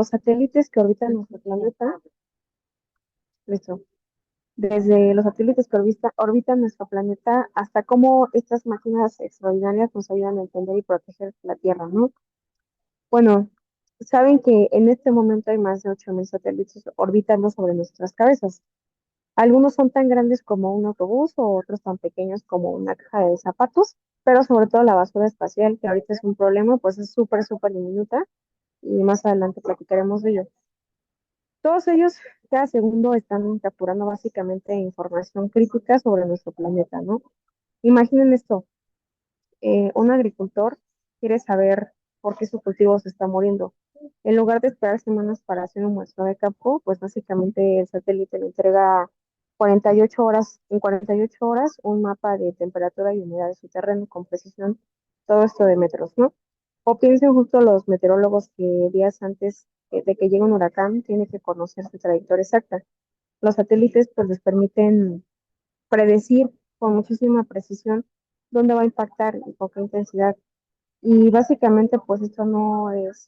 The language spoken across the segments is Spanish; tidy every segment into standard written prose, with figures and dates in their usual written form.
los satélites que orbitan nuestro planeta, listo, desde los satélites que orbitan nuestro planeta hasta cómo estas máquinas extraordinarias nos ayudan a entender y proteger la Tierra, ¿no? Bueno, saben que en este momento hay más de 8.000 satélites orbitando sobre nuestras cabezas. Algunos son tan grandes como un autobús o otros tan pequeños como una caja de zapatos, pero sobre todo la basura espacial, que ahorita es un problema, pues es súper, súper diminuta y más adelante platicaremos de ello. Todos ellos, cada segundo, están capturando básicamente información crítica sobre nuestro planeta, ¿no? Imaginen esto, un agricultor quiere saber por qué su cultivo se está muriendo. En lugar de esperar semanas para hacer un muestreo de campo, pues básicamente el satélite le entrega 48 horas, en 48 horas un mapa de temperatura y humedad de su terreno con precisión, todo esto de metros, ¿no? O piensen justo los meteorólogos que días antes de que llegue un huracán tienen que conocer su trayectoria exacta. Los satélites pues les permiten predecir con muchísima precisión dónde va a impactar y con qué intensidad. Y básicamente, pues esto no es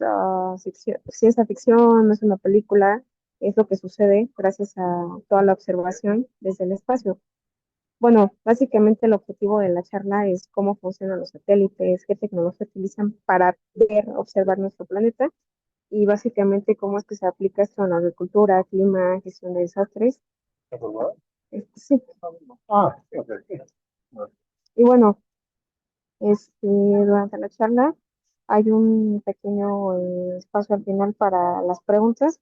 ciencia ficción, no es una película, es lo que sucede gracias a toda la observación desde el espacio. Bueno, básicamente el objetivo de la charla es cómo funcionan los satélites, qué tecnología utilizan para ver, observar nuestro planeta y básicamente cómo es que se aplica esto en la agricultura, clima, gestión de desastres. Sí. Ah, ok. Y bueno, durante la charla hay un pequeño espacio al final para las preguntas,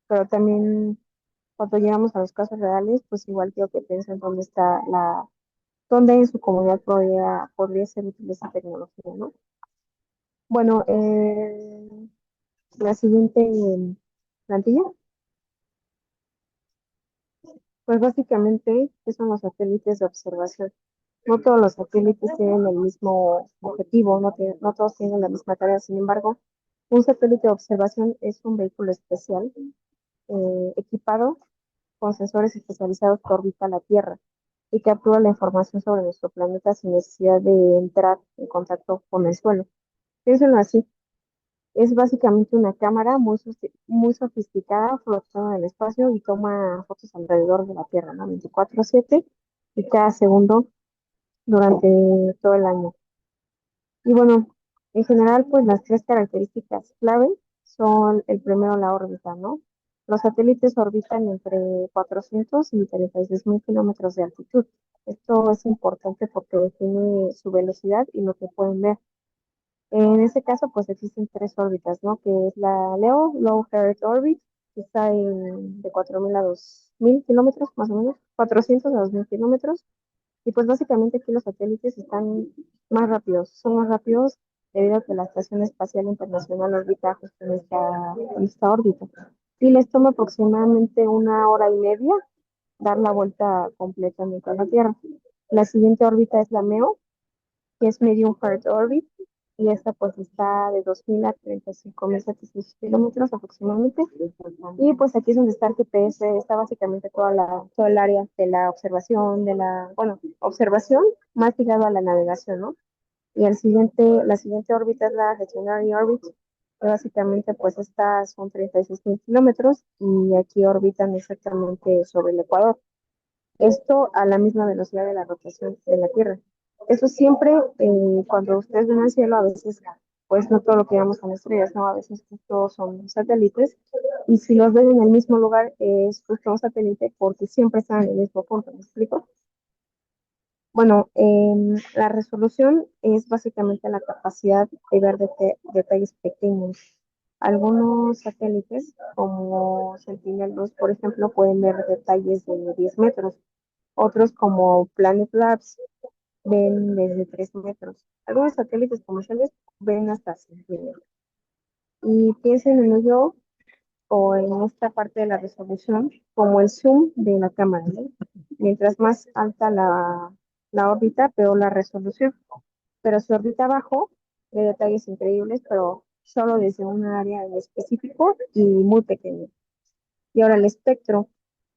pero también cuando llegamos a los casos reales, pues igual quiero que piensen dónde está dónde en su comunidad podría ser útil esa tecnología, ¿no? Bueno, la siguiente plantilla, pues básicamente, ¿qué son los satélites de observación? No todos los satélites tienen el mismo objetivo, no todos tienen la misma tarea. Sin embargo, un satélite de observación es un vehículo especial equipado con sensores especializados que orbita la Tierra y captura la información sobre nuestro planeta sin necesidad de entrar en contacto con el suelo. Piénsenlo así, es básicamente una cámara muy sofisticada flotando en el espacio y toma fotos alrededor de la Tierra, ¿no? 24/7 y cada segundo durante todo el año. Y bueno, en general, pues las tres características clave son el primero, la órbita, ¿no? Los satélites orbitan entre 400 y 36.000 kilómetros de altitud. Esto es importante porque define su velocidad y lo que pueden ver. En este caso, pues existen tres órbitas, ¿no? Que es la LEO, Low Earth Orbit, que está de 4.000 a 2.000 kilómetros, más o menos, 400 a 2.000 kilómetros. Y pues básicamente aquí los satélites están más rápidos, son más rápidos debido a que la Estación Espacial Internacional orbita justo en esta órbita. Y les toma aproximadamente 1 hora y media dar la vuelta completamente a la Tierra. La siguiente órbita es la MEO, que es Medium Earth Orbit, y esta pues está de 2.000 a 35.700 kilómetros aproximadamente. Y pues aquí es donde está el GPS, está básicamente todo el área de la observación, bueno, observación más ligado a la navegación, ¿no? Y la siguiente órbita es la Stationary Orbit, que básicamente pues estas son 36.000 kilómetros y aquí orbitan exactamente sobre el Ecuador. Esto a la misma velocidad de la rotación de la Tierra. Eso siempre, cuando ustedes ven el cielo, a veces, pues no todo lo que llamamos son estrellas, ¿no? A veces justo son satélites. Y si los ven en el mismo lugar, es justo un satélite porque siempre están en el mismo punto, ¿me explico? Bueno, la resolución es básicamente la capacidad de ver detalles pequeños. Algunos satélites, como Sentinel-2, por ejemplo, pueden ver detalles de 10 metros. Otros, como Planet Labs, ven desde 3 metros. Algunos satélites comerciales ven hasta 5 metros. Y piensen en ello o en esta parte de la resolución como el zoom de la cámara, ¿no? Mientras más alta la órbita, peor la resolución. Pero si orbita abajo, ve detalles increíbles, pero solo desde un área en específico y muy pequeño. Y ahora el espectro.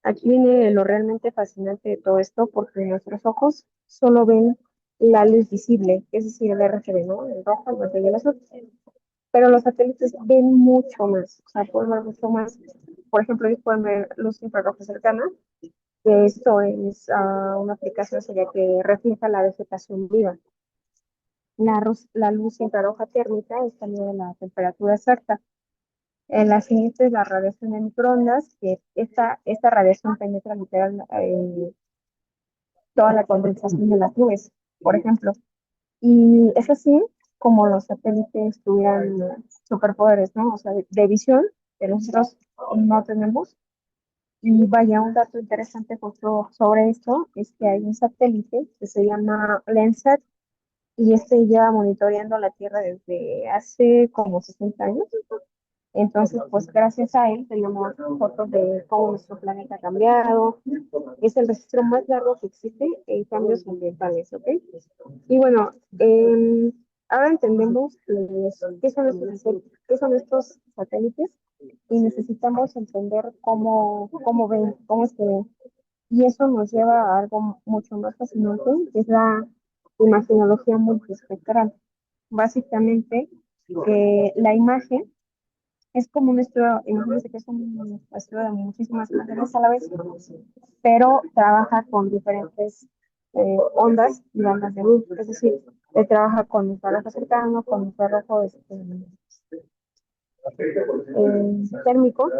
Aquí viene lo realmente fascinante de todo esto, porque nuestros ojos solo ven la luz visible, es decir, el RGB, ¿no? El rojo, el verde y el azul. pero los satélites ven mucho más, o sea, pueden ver mucho más. Por ejemplo, ellos pueden ver luz infrarroja cercana, que esto es una aplicación sería que refleja la vegetación viva. La luz infrarroja térmica es también la temperatura exacta. La siguiente es la radiación de microondas, que esta radiación penetra literal toda la condensación de las nubes, por ejemplo. Y es así como los satélites tuvieran superpoderes, ¿no? O sea, de visión, que nosotros no tenemos. Y vaya, un dato interesante justo sobre esto es que hay un satélite que se llama Landsat y este lleva monitoreando la Tierra desde hace como 60 años. Entonces, pues gracias a él tenemos fotos de cómo nuestro planeta ha cambiado. Es el registro más largo que existe en cambios ambientales, ¿ok? Y bueno, ahora entendemos qué son estos satélites y necesitamos entender cómo ven, cómo es que ven. Y eso nos lleva a algo mucho más fascinante, que es la imagenología multiespectral. Básicamente, la imagen es como un estudio, imagínense que es un estudio de muchísimas imágenes a la vez, pero trabaja con diferentes ondas y bandas de luz. Es decir, trabaja con infrarrojo cercano, con infrarrojo térmico,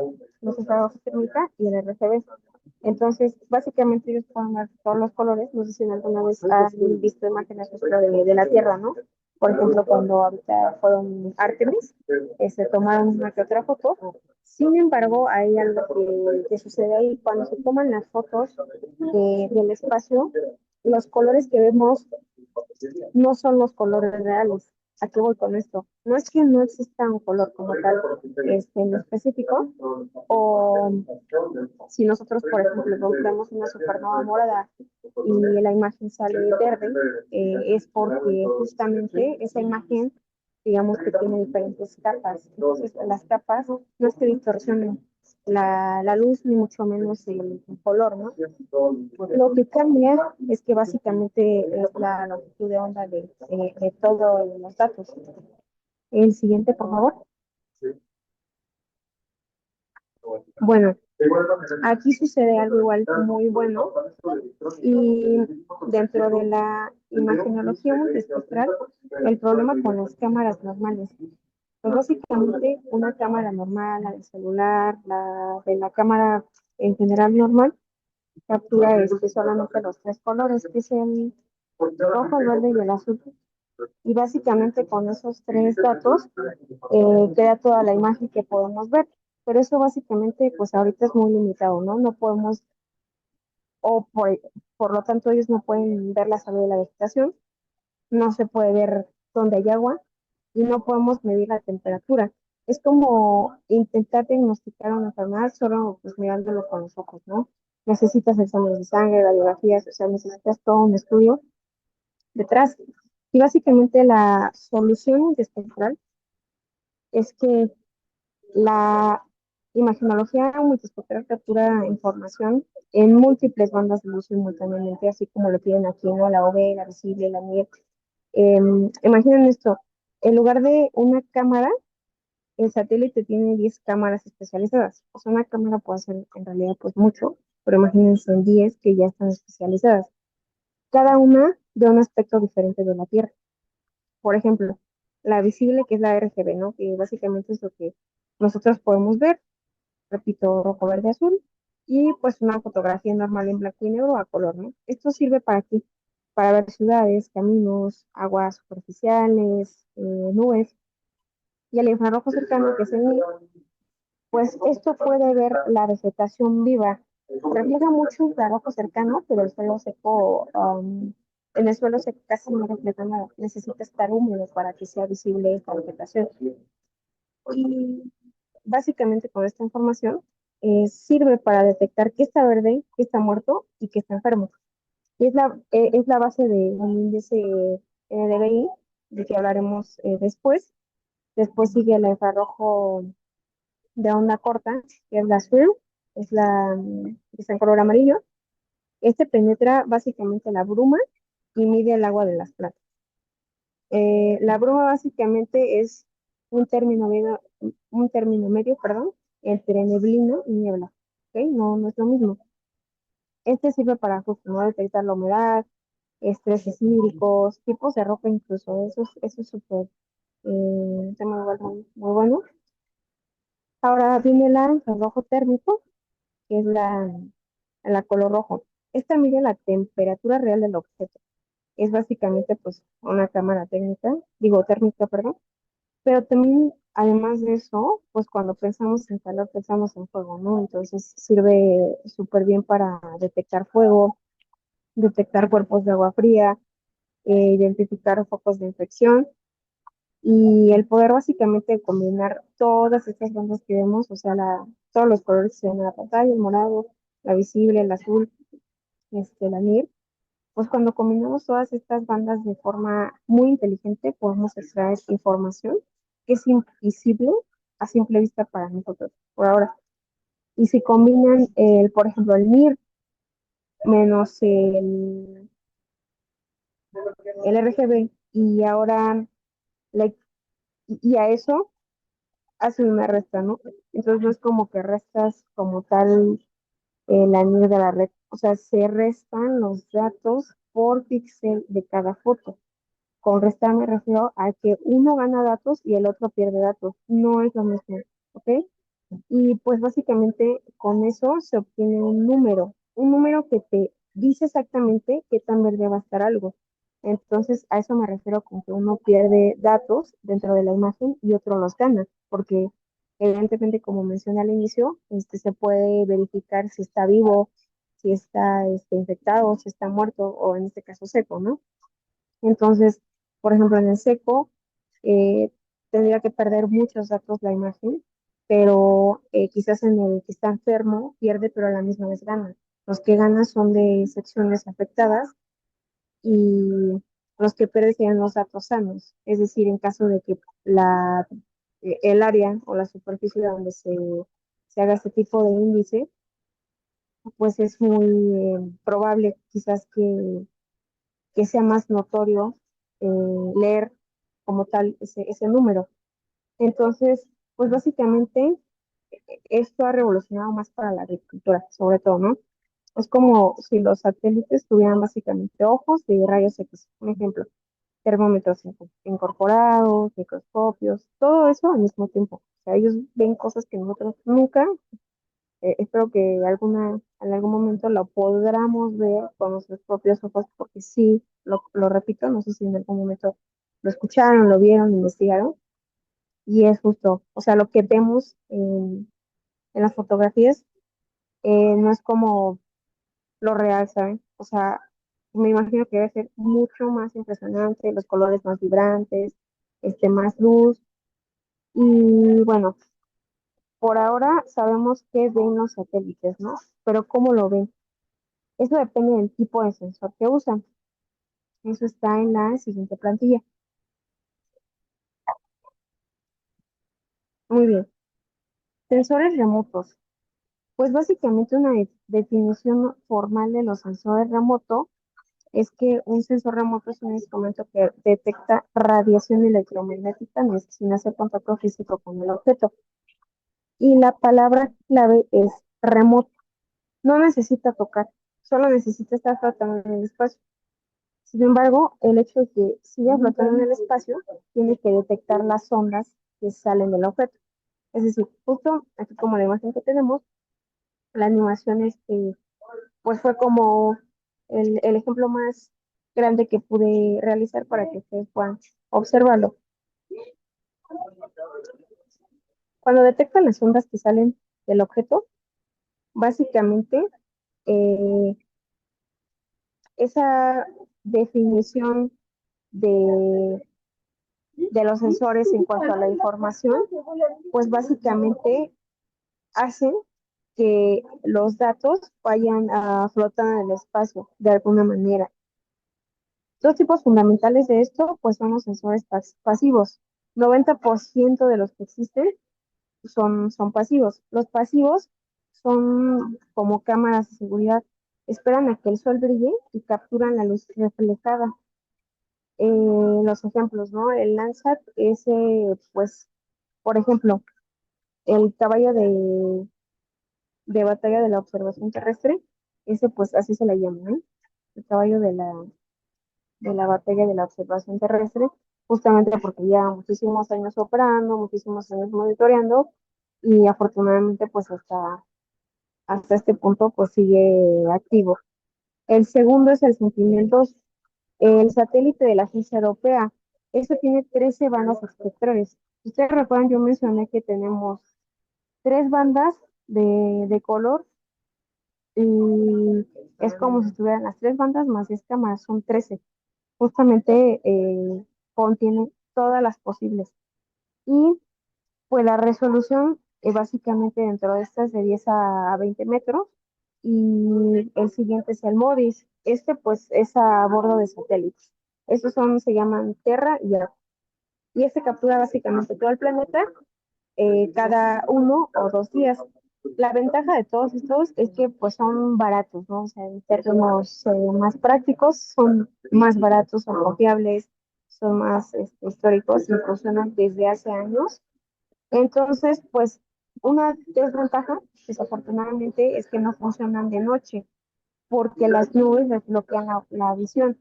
los infrarrojos térmica y el RGB. Entonces, básicamente ellos pueden ver todos los colores. No sé si alguna vez han visto imágenes de la Tierra, ¿no? Por ejemplo, cuando ahorita fueron Artemis, se tomaron una que otra foto. Sin embargo, hay algo que sucede ahí. Cuando se toman las fotos del espacio, los colores que vemos no son los colores reales. ¿A qué voy con esto? No es que no exista un color como tal en específico, o si nosotros, por ejemplo, vemos una supernova morada y la imagen sale verde, es porque justamente esa imagen, digamos que tiene diferentes capas. Entonces, las capas no es que distorsionen la luz, ni mucho menos el color, ¿no? Lo que cambia es que básicamente es la longitud de onda de todos los datos. El siguiente, por favor. Bueno, aquí sucede algo igual muy bueno y dentro de la imagenología multiespectral, el problema con las cámaras normales. Pues básicamente una cámara normal, la del celular, la de la cámara en general normal, captura solamente los tres colores, que es el rojo, el verde y el azul. Y básicamente con esos tres datos queda toda la imagen que podemos ver. Pero eso básicamente, pues ahorita es muy limitado, ¿no? No podemos, o por lo tanto ellos no pueden ver la salud de la vegetación, no se puede ver dónde hay agua y no podemos medir la temperatura. Es como intentar diagnosticar una enfermedad solo pues mirándolo con los ojos, ¿no? Necesitas exámenes de sangre, radiografías, o sea, necesitas todo un estudio detrás. Y básicamente la solución espectral es que la imagenología multiespectral captura información en múltiples bandas de luz simultáneamente, así como lo piden aquí, ¿no? La OB, la visible, la MIR. Imaginen esto, en lugar de una cámara, el satélite tiene 10 cámaras especializadas. O sea, una cámara puede hacer en realidad pues mucho, pero imagínense en 10 que ya están especializadas. Cada una de un aspecto diferente de la Tierra. Por ejemplo, la visible, que es la RGB, ¿no? Que básicamente es lo que nosotros podemos ver, repito, rojo, verde, azul, y pues una fotografía normal en blanco y negro a color, ¿no? Esto sirve para qué? Para ver ciudades, caminos, aguas superficiales, nubes, y el infrarrojo cercano, que es el mío, pues esto puede ver la vegetación viva. Refleja mucho infrarrojo cercano, pero el suelo seco, en el suelo seco casi no refleja nada. Necesita estar húmedo para que sea visible esta vegetación. Y básicamente con esta información sirve para detectar qué está verde, qué está muerto y qué está enfermo. Y es la base de un índice NDVI, de que hablaremos después. Después sigue el infrarrojo de onda corta, que es la azul, que está en color amarillo. Este penetra básicamente la bruma y mide el agua de las plantas. La bruma básicamente es un término medio, perdón, entre neblina y niebla. ¿Ok? No, no es lo mismo. Este sirve para justo, ¿no? Detectar la humedad, estreses hídricos, tipos de ropa incluso. Eso es súper, un tema igual muy bueno. Ahora viene la infrarrojo térmico, que es la color rojo. Esta mide la temperatura real del objeto. Es básicamente pues una cámara térmica, perdón. Pero también, además de eso, pues cuando pensamos en calor, pensamos en fuego, ¿no? Entonces sirve súper bien para detectar fuego, detectar cuerpos de agua fría, identificar focos de infección y el poder básicamente combinar todas estas bandas que vemos, o sea, todos los colores que se ven en la pantalla, el morado, la visible, el azul, la NIR, pues cuando combinamos todas estas bandas de forma muy inteligente, podemos extraer información que es invisible a simple vista para nosotros por ahora. Y si combinan, por ejemplo, el NIR menos el RGB y ahora la- y a eso hacen una resta, ¿no? Entonces no es como que restas como tal la NIR de la red, o sea, se restan los datos por píxel de cada foto. Con restar me refiero a que uno gana datos y el otro pierde datos. No es lo mismo, ¿ok? Y pues básicamente con eso se obtiene un número que te dice exactamente qué tan verde va a estar algo. Entonces a eso me refiero con que uno pierde datos dentro de la imagen y otro los gana, porque evidentemente como mencioné al inicio, se puede verificar si está vivo, si está infectado, si está muerto o en este caso seco, ¿no? Entonces, por ejemplo, en el seco, eh, tendría que perder muchos datos la imagen, pero quizás en el que está enfermo pierde, pero a la misma vez gana. Los que ganan son de secciones afectadas y los que pierden serían los datos sanos. Es decir, en caso de que el área o la superficie donde se haga este tipo de índice, pues es muy probable quizás que sea más notorio leer como tal ese número. Entonces, pues básicamente esto ha revolucionado más para la agricultura, sobre todo, ¿no? Es como si los satélites tuvieran básicamente ojos de rayos X, un ejemplo, termómetros incorporados, microscopios, todo eso al mismo tiempo. O sea, ellos ven cosas que nosotros nunca, espero que en algún momento lo podamos ver con nuestros propios ojos, porque sí, lo repito, no sé si en algún momento lo escucharon, lo vieron, investigaron, y es justo, o sea, lo que vemos en las fotografías no es como lo real, ¿saben? O sea, me imagino que debe ser mucho más impresionante, los colores más vibrantes, más luz, y bueno, por ahora sabemos que ven los satélites, ¿no? Pero ¿cómo lo ven? Eso depende del tipo de sensor que usan. Eso está en la siguiente plantilla. Muy bien. Sensores remotos. Pues básicamente una definición formal de los sensores remotos es que un sensor remoto es un instrumento que detecta radiación electromagnética sin hacer contacto físico con el objeto. Y la palabra clave es remoto. No necesita tocar, solo necesita estar flotando en el espacio. Sin embargo, el hecho de que siga flotando en el espacio tiene que detectar las ondas que salen del objeto. Es decir, justo aquí como la imagen que tenemos, la animación pues fue como el ejemplo más grande que pude realizar para que ustedes puedan observarlo. Cuando detectan las ondas que salen del objeto, básicamente eh, esa definición de, de los sensores en cuanto a la información, pues básicamente hacen que los datos vayan a flotar en el espacio de alguna manera. Dos tipos fundamentales de esto, pues son los sensores pasivos. 90% de los que existen son pasivos. Los pasivos son como cámaras de seguridad. Esperan a que el sol brille y capturan la luz reflejada. Los ejemplos, ¿no? El Landsat, ese, pues Por ejemplo, el caballo de batalla de la observación terrestre, ese pues así se le llama, ¿no? El caballo de la batalla de la observación terrestre, justamente porque ya muchísimos años operando, muchísimos años monitoreando, y afortunadamente pues hasta este punto pues sigue activo. El segundo es el Sentinel-2, el satélite de la Agencia Europea. Este tiene 13 bandas espectrales. Si ustedes recuerdan, yo mencioné que tenemos tres bandas de color, y es como si estuvieran las tres bandas más 10 cámaras, son 13. Justamente contiene todas las posibles. Y pues la resolución básicamente dentro de estas de 10 a 20 metros, y el siguiente es el MODIS. Este pues es a bordo de satélites. Estos son, se llaman Terra y Arco. Y este captura básicamente todo el planeta cada 1 o 2 días. La ventaja de todos estos es que pues son baratos, ¿no? O sea, en términos más prácticos, son más baratos, son confiables, son más históricos y funcionan desde hace años. Entonces, pues una desventaja, desafortunadamente, es que no funcionan de noche porque las nubes les bloquean la visión.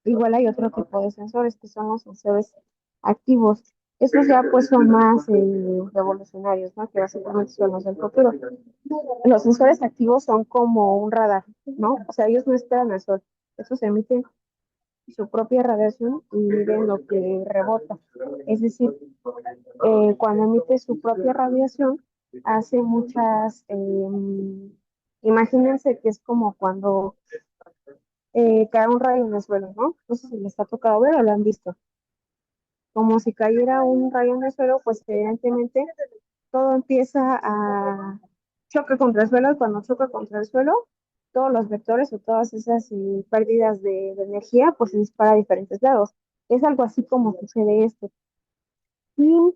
Igual hay otro tipo de sensores que son los sensores activos. Estos ya pues son más revolucionarios, ¿no? Que básicamente son los del futuro. Los sensores activos son como un radar, ¿no? O sea, ellos no esperan al sol. Estos emiten su propia radiación y miden lo que rebota. Es decir, cuando emite su propia radiación, hace muchas, imagínense que es como cuando cae un rayo en el suelo, ¿no? No sé si les ha tocado ver o lo han visto. Como si cayera un rayo en el suelo, pues evidentemente todo empieza a choque contra el suelo, y cuando choca contra el suelo, todos los vectores o todas esas pérdidas de energía, pues se dispara a diferentes lados. Es algo así como sucede esto. Y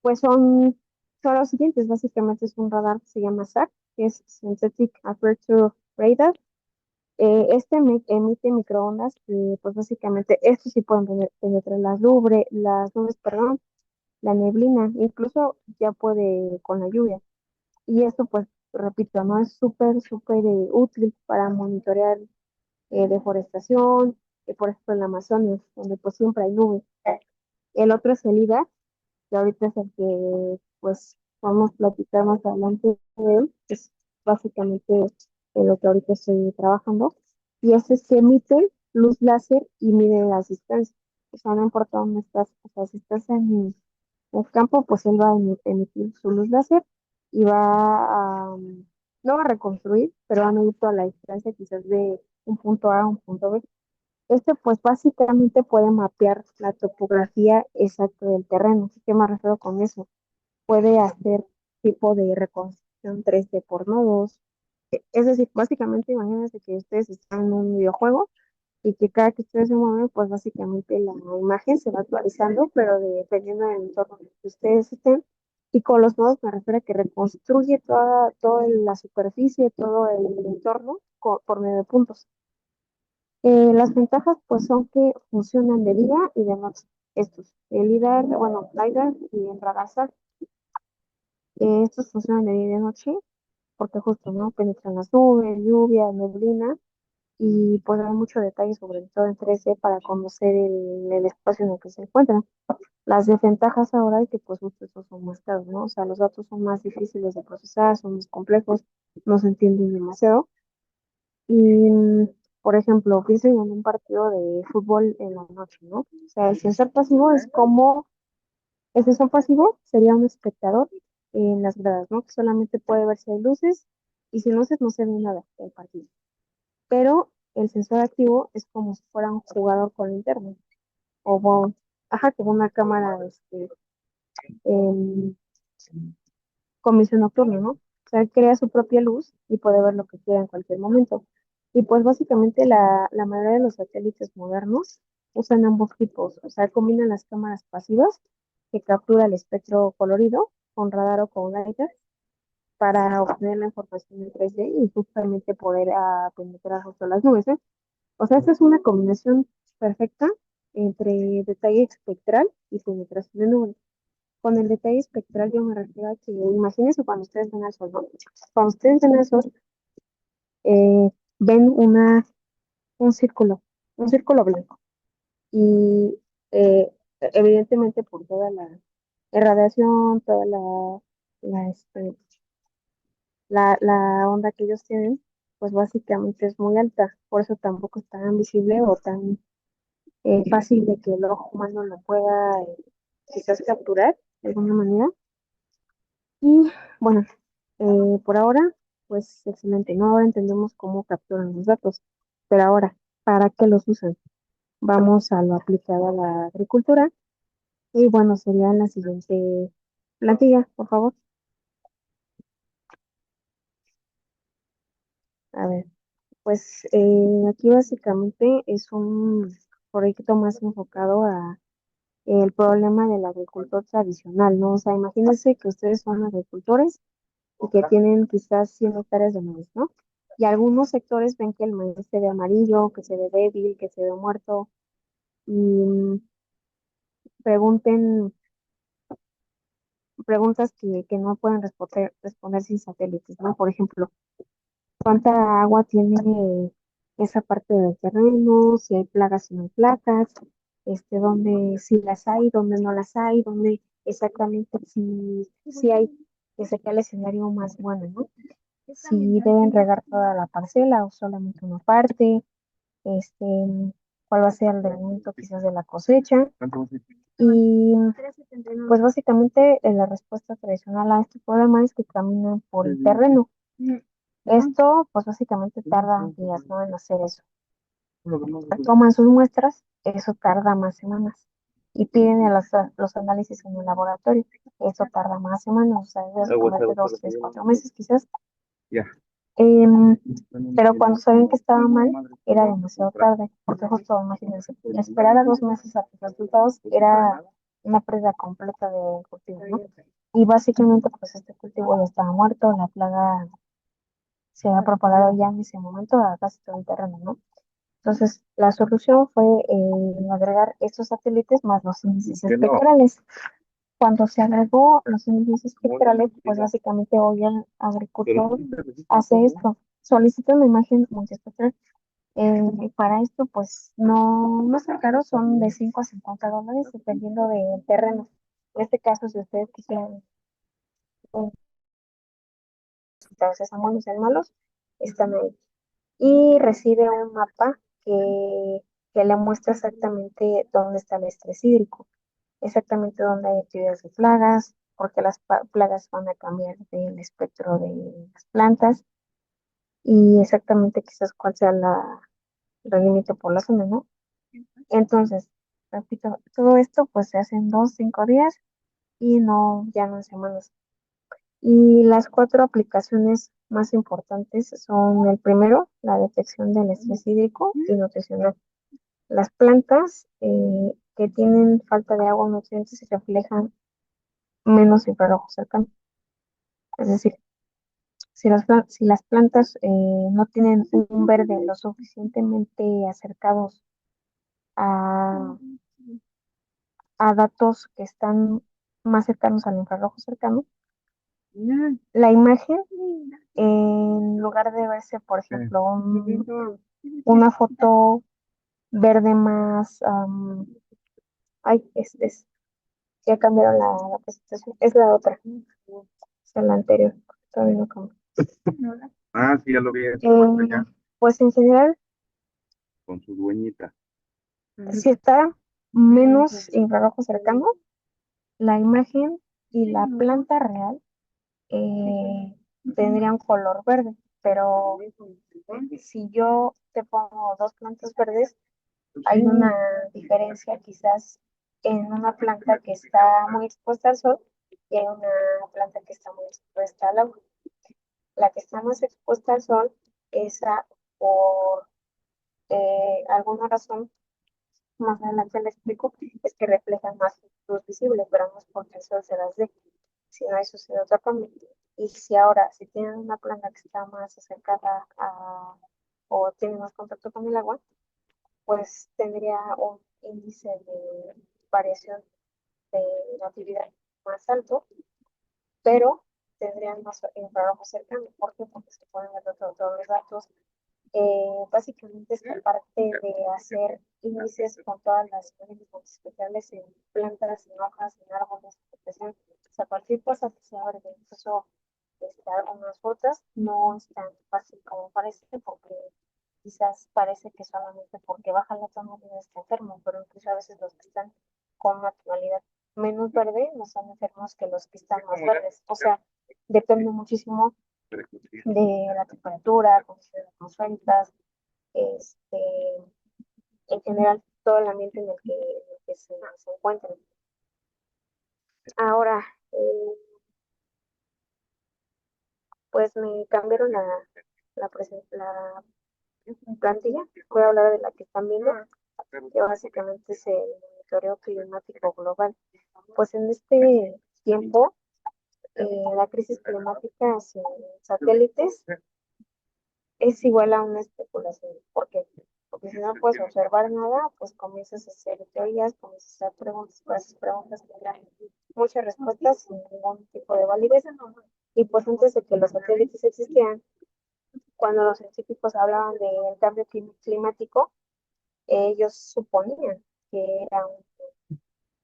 pues son los siguientes, básicamente es un radar que se llama SAC, que es Synthetic Aperture Radar. Este emite microondas que pues básicamente estos sí pueden penetrar las nubes, perdón, la neblina, incluso ya puede con la lluvia. Y esto pues, repito, no es súper útil para monitorear deforestación, por ejemplo en la Amazonia, donde pues siempre hay nubes. El otro es el LIDAR, que ahorita es el que pues vamos a platicar más adelante de él, que es básicamente en lo que ahorita estoy trabajando, y ese es que emite luz láser y mide las distancias. O sea, no importa dónde estás, o sea, si estás en el campo, pues él va a emitir su luz láser y no va a reconstruir, pero va a medir toda la distancia quizás de un punto A a un punto B. Este pues básicamente puede mapear la topografía exacta del terreno. ¿Qué me refiero con eso? Puede hacer tipo de reconstrucción 3D por nodos. Es decir, básicamente imagínense que ustedes están en un videojuego y que cada que ustedes se mueven, pues básicamente la imagen se va actualizando, pero dependiendo del entorno en el que ustedes estén. Y con los nodos me refiero a que reconstruye toda la superficie, todo el entorno por medio de puntos. Las ventajas pues son que funcionan de día y de noche. Estos, el LIDAR, bueno, LiDAR y el radar SAR, estos funcionan de día y de noche porque justo, ¿no? Penetran las nubes, lluvia, neblina, y pues hay mucho detalle sobre todo en 3D para conocer el espacio en el que se encuentran. Las desventajas ahora es que pues justo esos son más caros, ¿no? O sea, los datos son más difíciles de procesar, son más complejos, no se entienden demasiado. Y, por ejemplo, piensen en un partido de fútbol en la noche, ¿no? O sea, el sensor pasivo es como, el sensor pasivo sería un espectador en las gradas, ¿no? Que solamente puede ver si hay luces, y sin luces no se ve nada del partido. Pero el sensor activo es como si fuera un jugador con linterna, o ajá, como una cámara em, con visión nocturna, ¿no? O sea, crea su propia luz y puede ver lo que quiera en cualquier momento. Y pues básicamente la mayoría de los satélites modernos usan ambos tipos, o sea, combinan las cámaras pasivas que captura el espectro colorido con radar o con LiDAR para obtener la información en 3D y justamente poder penetrar justo las nubes, ¿eh? O sea, esta es una combinación perfecta entre detalle espectral y penetración de nubes. Con el detalle espectral yo me refiero a que imagínense cuando ustedes ven al sol, ¿no? Cuando ustedes ven al sol, ven un círculo, un círculo blanco. Y evidentemente por toda la irradiación, toda la onda que ellos tienen, pues básicamente es muy alta. Por eso tampoco es tan visible o tan fácil de que el ojo humano lo pueda quizás capturar de alguna manera. Y bueno, por ahora, pues excelente, ¿no? Ahora entendemos cómo capturan los datos, pero ahora, ¿para qué los usan? Vamos a lo aplicado a la agricultura y bueno, sería la siguiente plantilla, por favor. A ver, pues aquí básicamente es un proyecto más enfocado a el problema del agricultor tradicional, ¿no? O sea, imagínense que ustedes son agricultores y que tienen quizás 100 hectáreas de maíz, ¿no? Y algunos sectores ven que el maíz se ve amarillo, que se ve débil, que se ve muerto, y pregunten preguntas que no pueden responder sin satélites, ¿no? Por ejemplo, ¿cuánta agua tiene esa parte del terreno? Si hay plagas, si no hay plagas, dónde si las hay, dónde no las hay, dónde exactamente si hay, que sería el escenario más bueno, ¿no? Si deben regar toda la parcela o solamente una parte, este, cuál va a ser el rendimiento quizás de la cosecha. Y pues básicamente la respuesta tradicional a este problema es que caminan por el terreno. Esto pues básicamente tarda días, ¿no? En hacer eso. Toman sus muestras, eso tarda más semanas. Y piden los análisis en el laboratorio, eso tarda más semanas, o sea, básicamente 2, 3, 4 meses quizás. Em, pero cuando sabían que estaba mal, era demasiado tarde, porque justo, imagínense, esperar a 2 meses a tus resultados era una pérdida completa de cultivo, ¿no? Y básicamente, pues este cultivo ya estaba muerto, la plaga se había propagado ya en ese momento a casi todo el terreno, ¿no? Entonces, la solución fue agregar estos satélites más los índices espectrales. Cuando se agregó los índices espectrales, pues básicamente hoy el agricultor hace esto, solicita una imagen multiespectral. Para esto, pues no es tan caro, son de $5 a $50, dependiendo del terreno. En este caso, si ustedes quisieran resultados sean buenos o malos, están ahí. Y recibe un mapa que le muestra exactamente dónde está el estrés hídrico, exactamente dónde hay actividades de plagas, porque las plagas van a cambiar del espectro de las plantas y exactamente quizás cuál sea el rendimiento por la zona, ¿no? Entonces, repito, todo esto pues se hace en 2, 5 días y no, ya no en semanas. Y las 4 aplicaciones más importantes son el primero, la detección del estrés hídrico y nutricional. Las plantas que tienen falta de agua o nutrientes reflejan menos infrarrojo cercano. Es decir, si las plantas no tienen un verde lo suficientemente acercados a, a datos que están más cercanos al infrarrojo cercano, la imagen, en lugar de verse, por ejemplo, una foto verde más, ay, ya cambiaron la presentación, es la otra, es la anterior, todavía no cambió. Ah, sí, ya lo vi. Pues en general, Con su dueñita. si está menos infrarrojo cercano, la imagen y la planta real tendría un color verde, pero si yo te pongo dos plantas verdes, hay una diferencia quizás en una planta que está muy expuesta al sol y en una planta que está muy expuesta al agua. La que está más expuesta al sol, esa por alguna razón, más adelante le explico, es que reflejan más luz visible, pero no es porque el sol se las dé, sino eso sucede otro cambio. Y si ahora, si tienen una planta que está más acercada a, o tiene más contacto con el agua, pues tendría un índice de variación de natividad más alto, pero tendrían más infrarrojo cercano. ¿Por qué? Porque se pueden ver todos los datos. Básicamente esta parte de hacer índices con todas las unidades especiales en plantas, en hojas, en árboles, vegetación. O sea, cualquier cosa que sea verde, incluso algunas frutas, no es tan fácil como parece, porque quizás parece que solamente porque baja la tonalidad está enfermo, pero incluso a veces los que están con una tonalidad menos verde no están enfermos que los que están más verdes. O sea, depende muchísimo de la temperatura, condiciones atmosféricas, este, en general todo el ambiente en el que se encuentran. Ahora, eh, pues me cambiaron la plantilla. Voy a hablar de la que están viendo, que básicamente es el monitoreo climático global. Pues en este tiempo, la crisis climática sin satélites es igual a una especulación. ¿Por qué? Porque si no puedes observar nada, pues comienzas a hacer teorías, comienzas a hacer preguntas, pero esas preguntas tendrán muchas respuestas sin ningún tipo de validez. Y pues antes de que los satélites existieran, cuando los científicos hablaban del cambio climático, ellos suponían que era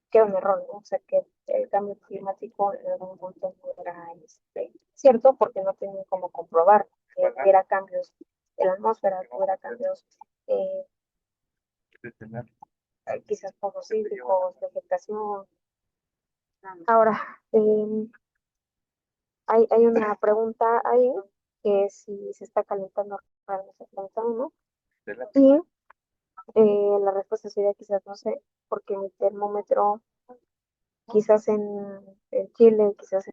que era un error, ¿no? O sea, que el cambio climático en algún punto no era cierto, porque no tenían cómo comprobar que hubiera cambios en la atmósfera, que hubiera cambios eh, quizás fotosínticos, vegetación. Ahora, hay una pregunta ahí, que es si se está calentando, realmente se está calentando, ¿no? Y la respuesta sería quizás no sé, porque mi termómetro quizás en Chile, quizás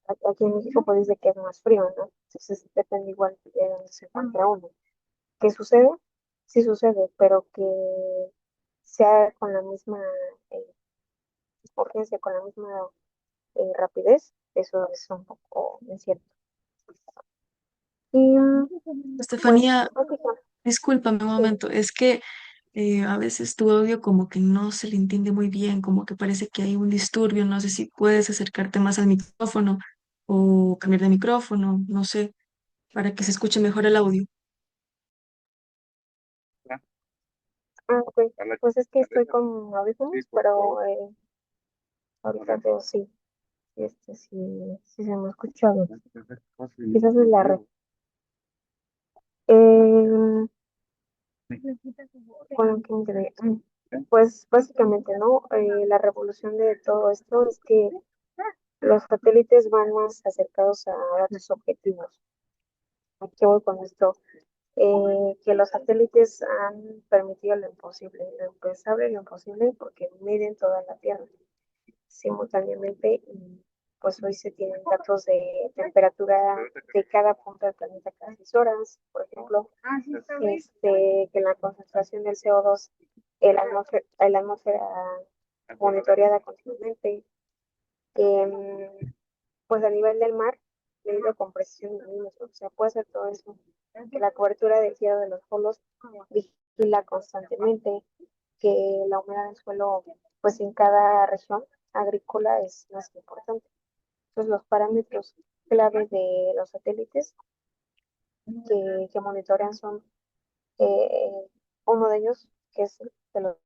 aquí en México, pues dice que es más frío, ¿no? Entonces depende igual de dónde se encuentra uno. ¿Qué sucede? Sí sucede, pero que sea con la misma eh, urgencia, con la misma rapidez, eso es un poco incierto. Y pues, Estefanía, discúlpame un sí. momento, es que a veces tu audio como que no se le entiende muy bien, como que parece que hay un disturbio, no sé si puedes acercarte más al micrófono o cambiar de micrófono, no sé, para que se escuche mejor el audio. Ok, pues es que estoy con audífonos, pero ahorita veo sí, sí se me escucha bien. Quizás es la red. Eh, bueno, ¿qué me quedé? Pues básicamente, ¿no? La revolución de todo esto es que los satélites van más acercados a datos objetivos. Aquí voy con esto. Que los satélites han permitido lo imposible, lo impensable, lo imposible, porque miden toda la Tierra simultáneamente y pues hoy se tienen datos de temperatura de cada punto del planeta cada 6 horas, por ejemplo, que la concentración del CO2 en la atmósfera monitoreada continuamente, pues a nivel del mar, medido con precisión de milímetros, o sea, puede ser todo eso, que la cobertura del hielo de los polos vigila constantemente, que la humedad del suelo, pues en cada región agrícola es más importante. Entonces, los parámetros clave de los satélites que monitorean son uno de ellos, que es de los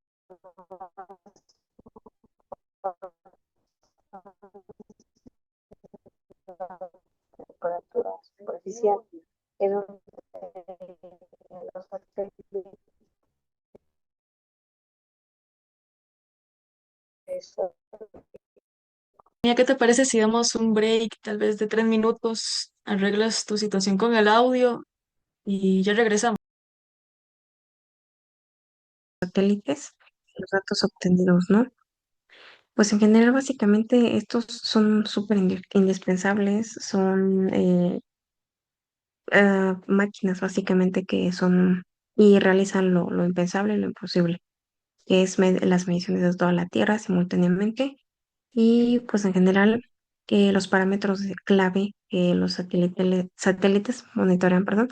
temperatura superficial, es donde los satélites Mira, ¿qué te parece si damos un break tal vez de 3 minutos, arreglas tu situación con el audio y ya regresamos? satélites, los datos obtenidos, ¿no? Pues en general, básicamente, estos son súper indispensables, son máquinas básicamente que son y realizan lo impensable y lo imposible, que es las mediciones de toda la Tierra simultáneamente y pues en general los parámetros de clave que los satélites monitorean, perdón,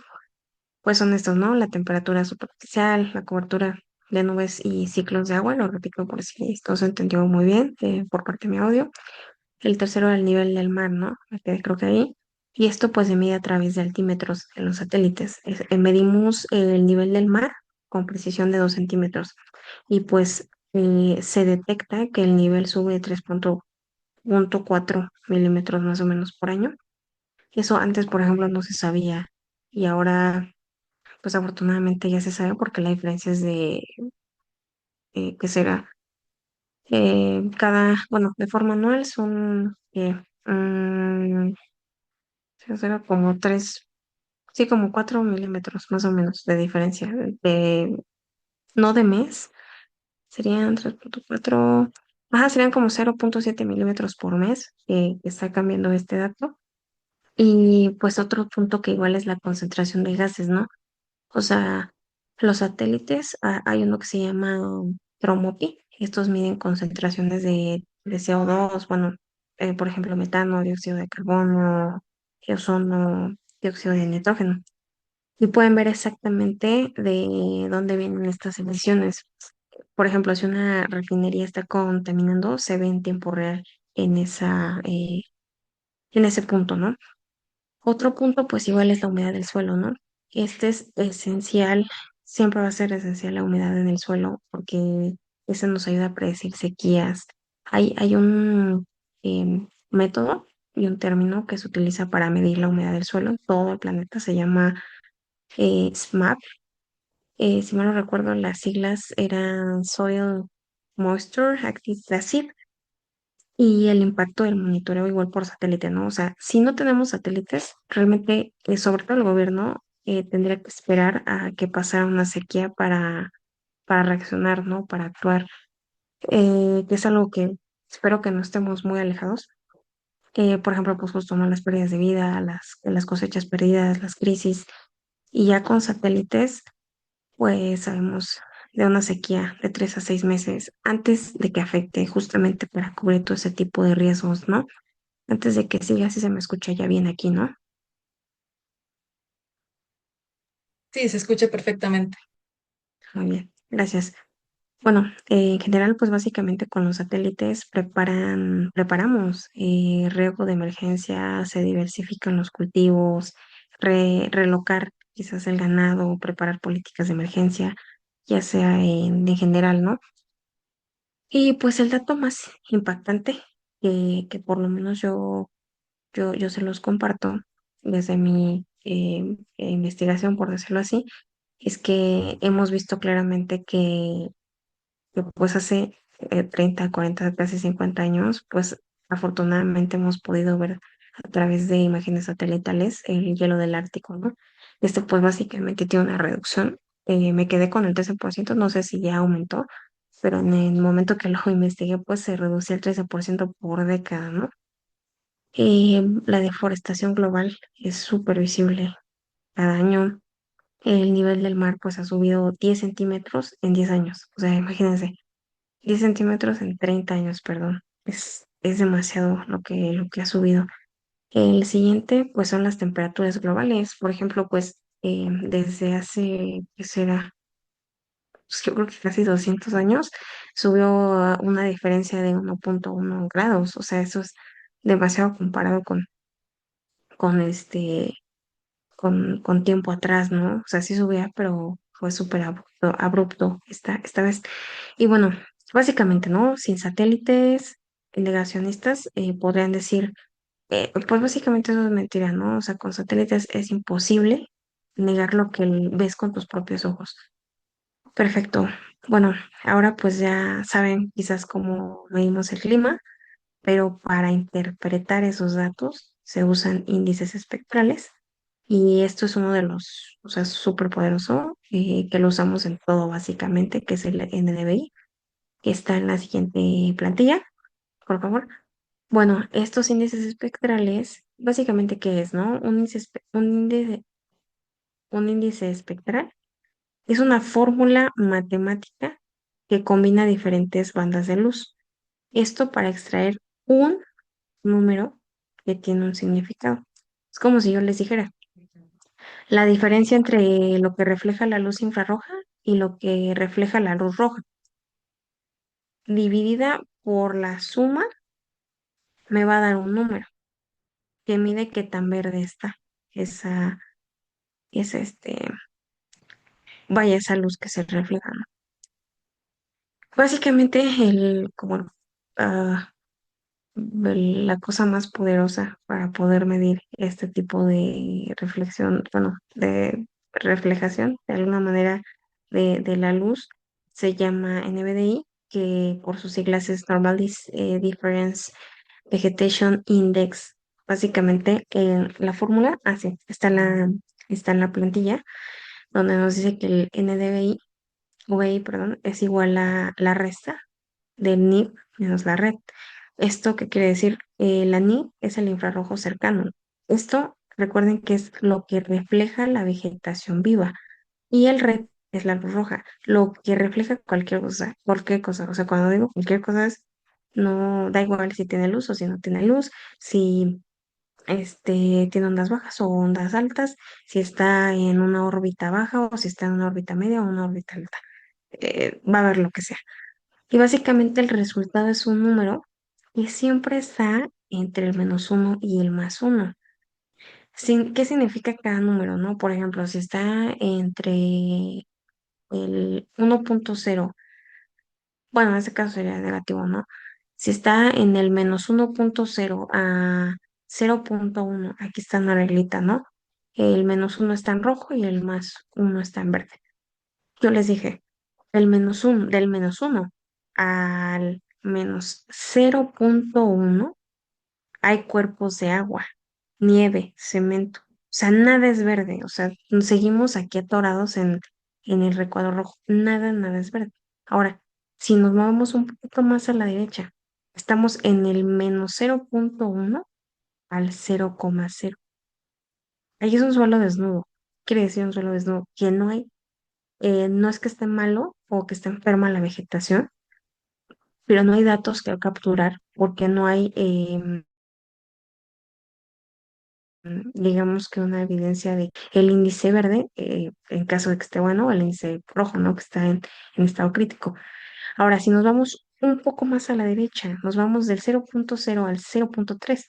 pues son estos, ¿no? La temperatura superficial, la cobertura de nubes y ciclos de agua, lo repito por si esto se entendió muy bien por parte de mi audio. El tercero era el nivel del mar, ¿no? Me quedé creo que ahí. Y esto pues se mide a través de altímetros en los satélites. Medimos el nivel del mar con precisión de 2 centímetros y pues se detecta que el nivel sube de 3,4 milímetros más o menos por año. Eso antes, por ejemplo, no se sabía y ahora pues afortunadamente ya se sabe porque la diferencia es de, ¿qué será? Bueno, de forma anual son, sí, será como 3, sí, como 4 milímetros más o menos de diferencia, no de mes, serían 3,4, ajá, serían como 0,7 milímetros por mes que está cambiando este dato. Y pues otro punto que igual es la concentración de gases, ¿no? O sea, los satélites, hay uno que se llama TROMOPI, estos miden concentraciones de CO2, bueno, por ejemplo, metano, dióxido de carbono, ozono, dióxido de nitrógeno. Y pueden ver exactamente de dónde vienen estas emisiones. Por ejemplo, si una refinería está contaminando, se ve en tiempo real en en ese punto, ¿no? Otro punto, pues igual es la humedad del suelo, ¿no? Este es esencial, siempre va a ser esencial la humedad en el suelo porque eso nos ayuda a predecir sequías. Hay un método y un término que se utiliza para medir la humedad del suelo en todo el planeta, se llama SMAP. Si mal no recuerdo, las siglas eran Soil Moisture Active Acid y el impacto del monitoreo igual por satélite, ¿no? O sea, si no tenemos satélites, realmente, sobre todo el gobierno, tendría que esperar a que pasara una sequía para reaccionar, ¿no? Para actuar, que es algo que espero que no estemos muy alejados. Por ejemplo, pues justo, ¿no? Las pérdidas de vida, las cosechas perdidas, las crisis, y ya con satélites pues sabemos de una sequía de 3 a 6 meses antes de que afecte justamente para cubrir todo ese tipo de riesgos, ¿no? Antes de que siga, si se me escucha ya bien aquí, ¿no? Sí, se escucha perfectamente. Muy bien, gracias. Bueno, en general, pues básicamente con los satélites preparamos riego de emergencia, se diversifican los cultivos, relocar quizás el ganado, preparar políticas de emergencia, ya sea en general, ¿no? Y pues el dato más impactante que por lo menos yo se los comparto desde mi investigación, por decirlo así, es que hemos visto claramente que pues hace 30, 40, casi 50 años, pues afortunadamente hemos podido ver a través de imágenes satelitales el hielo del Ártico, ¿no? Este pues básicamente tiene una reducción. Me quedé con el 13%, no sé si ya aumentó, pero en el momento que lo investigué, pues se reducía el 13% por década, ¿no? La deforestación global es súper visible cada año. El nivel del mar pues ha subido 10 centímetros en 10 años. O sea, imagínense, 10 centímetros en 30 años, perdón. Es demasiado lo que ha subido. El siguiente, pues son las temperaturas globales. Por ejemplo, pues desde hace, ¿qué será? Pues, yo creo que casi 200 años subió a una diferencia de 1,1 grados. O sea, eso es demasiado comparado con con tiempo atrás, ¿no? O sea, sí subía, pero fue súper abrupto esta vez. Y bueno, básicamente, ¿no? Sin satélites, negacionistas podrían decir, pues básicamente eso es mentira, ¿no? O sea, con satélites es imposible negar lo que ves con tus propios ojos. Perfecto. Bueno, ahora pues ya saben quizás cómo medimos el clima, pero para interpretar esos datos se usan índices espectrales y esto es uno de los, o sea, súper poderoso que lo usamos en todo básicamente, que es el NDVI, que está en la siguiente plantilla, por favor. Bueno, estos índices espectrales, básicamente, ¿qué es, no? Un índice espectral es una fórmula matemática que combina diferentes bandas de luz. Esto para extraer un número que tiene un significado. Es como si yo les dijera, la diferencia entre lo que refleja la luz infrarroja y lo que refleja la luz roja, dividida por la suma, me va a dar un número que mide qué tan verde está esa, esa, vaya esa luz que se refleja, ¿no? Básicamente, ah, la cosa más poderosa para poder medir este tipo de reflexión, bueno, de reflejación, de alguna manera, de la luz, se llama NVDI, que por sus siglas es Difference Vegetation Index. Básicamente, la fórmula, así, está en la plantilla, donde nos dice que el VI, perdón, es igual a la resta del NIB menos la red. ¿Esto qué quiere decir? La NIB es el infrarrojo cercano. Esto, recuerden que es lo que refleja la vegetación viva y el red es la luz roja, lo que refleja cualquier cosa, cualquier cosa. O sea, cuando digo cualquier cosa es, no da igual si tiene luz o si no tiene luz, si tiene ondas bajas o ondas altas, si está en una órbita baja o si está en una órbita media o una órbita alta. Va a haber lo que sea. Y básicamente el resultado es un número que siempre está entre el -1 y el +1. ¿Qué significa cada número, no? Por ejemplo, si está entre el 1.0, bueno, en este caso sería negativo, ¿no? Si está en el -1.0 a 0.1, aquí está una reglita, ¿no? El -1 está en rojo y el +1 está en verde. Yo les dije, del -1 al -0.1 hay cuerpos de agua, nieve, cemento. O sea, nada es verde. O sea, seguimos aquí atorados en el recuadro rojo. Nada, nada es verde. Ahora, si nos movemos un poquito más a la derecha, estamos en el -0.1 al 0,0. Ahí es un suelo desnudo. Quiere decir un suelo desnudo, que no hay, no es que esté malo o que esté enferma la vegetación, pero no hay datos que capturar porque no hay, digamos que una evidencia de el índice verde, en caso de que esté bueno, o el índice rojo, ¿no? Que está en estado crítico. Ahora, si nos vamos un poco más a la derecha, nos vamos del 0.0 al 0.3,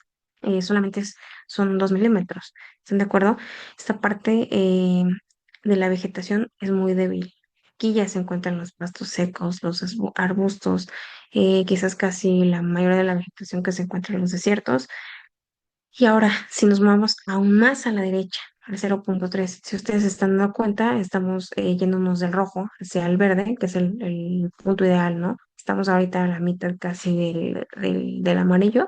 solamente son 2 milímetros. ¿Están de acuerdo? Esta parte de la vegetación es muy débil. Aquí ya se encuentran los pastos secos, los arbustos, quizás casi la mayoría de la vegetación que se encuentra en los desiertos. Y ahora, si nos movemos aún más a la derecha, al 0.3, si ustedes se están dando cuenta, estamos yéndonos del rojo hacia el verde, que es el punto ideal, ¿no? Estamos ahorita a la mitad casi del amarillo,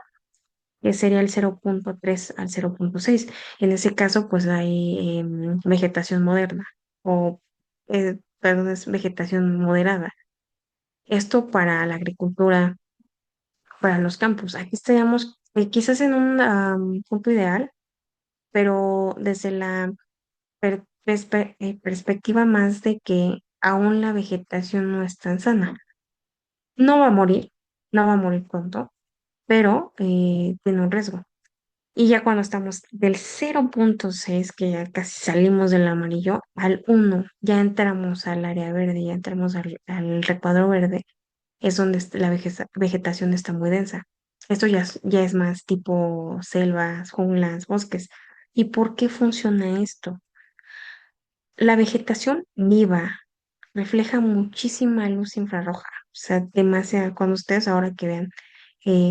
que sería el 0.3 al 0.6. En ese caso, pues hay vegetación moderna o, perdón, es vegetación moderada. Esto para la agricultura, para los campos. Aquí estaríamos quizás en un punto ideal, pero desde la perspectiva más de que aún la vegetación no es tan sana. No va a morir, no va a morir pronto, pero tiene un riesgo. Y ya cuando estamos del 0.6, que ya casi salimos del amarillo, al 1, ya entramos al área verde, ya entramos al recuadro verde, es donde la vegetación está muy densa. Esto ya es más tipo selvas, junglas, bosques. ¿Y por qué funciona esto? La vegetación viva refleja muchísima luz infrarroja, o sea, demasiado. Cuando ustedes ahora que vean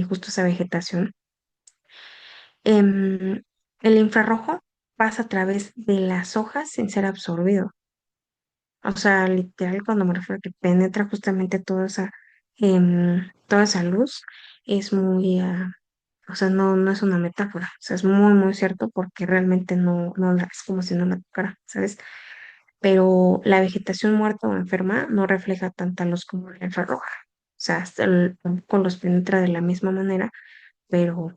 justo esa vegetación, em, el infrarrojo pasa a través de las hojas sin ser absorbido. O sea, literal, cuando me refiero a que penetra justamente toda esa luz, es muy, o sea, no es una metáfora, o sea, es muy, muy cierto porque realmente es como si no la tocara, ¿sabes? Pero la vegetación muerta o enferma no refleja tanta luz como la infrarroja. O sea, tampoco los penetra de la misma manera, pero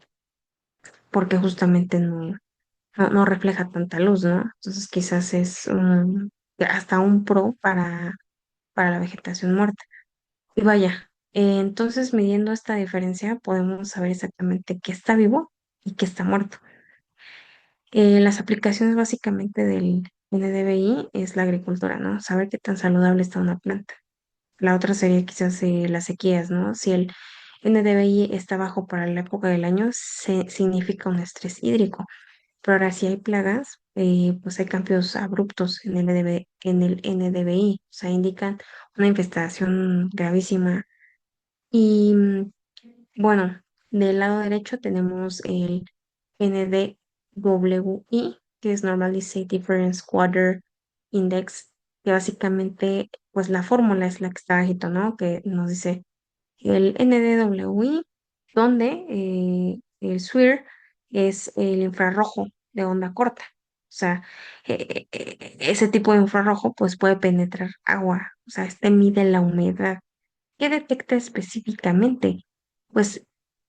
porque justamente no refleja tanta luz, ¿no? Entonces quizás es hasta un pro para la vegetación muerta. Y vaya, entonces midiendo esta diferencia podemos saber exactamente qué está vivo y qué está muerto. Las aplicaciones básicamente NDVI es la agricultura, ¿no? Saber qué tan saludable está una planta. La otra sería quizás las sequías, ¿no? Si el NDVI está bajo para la época del año, significa un estrés hídrico. Pero ahora si hay plagas, pues hay cambios abruptos en el NDVI, o sea, indican una infestación gravísima. Y bueno, del lado derecho tenemos el NDWI, que es Normality Difference Water Index, que básicamente, pues la fórmula es la que está bajito, ¿no? Que nos dice el NDWI, donde el SWIR es el infrarrojo de onda corta. O sea, ese tipo de infrarrojo pues puede penetrar agua, o sea, este mide la humedad. ¿Qué detecta específicamente? Pues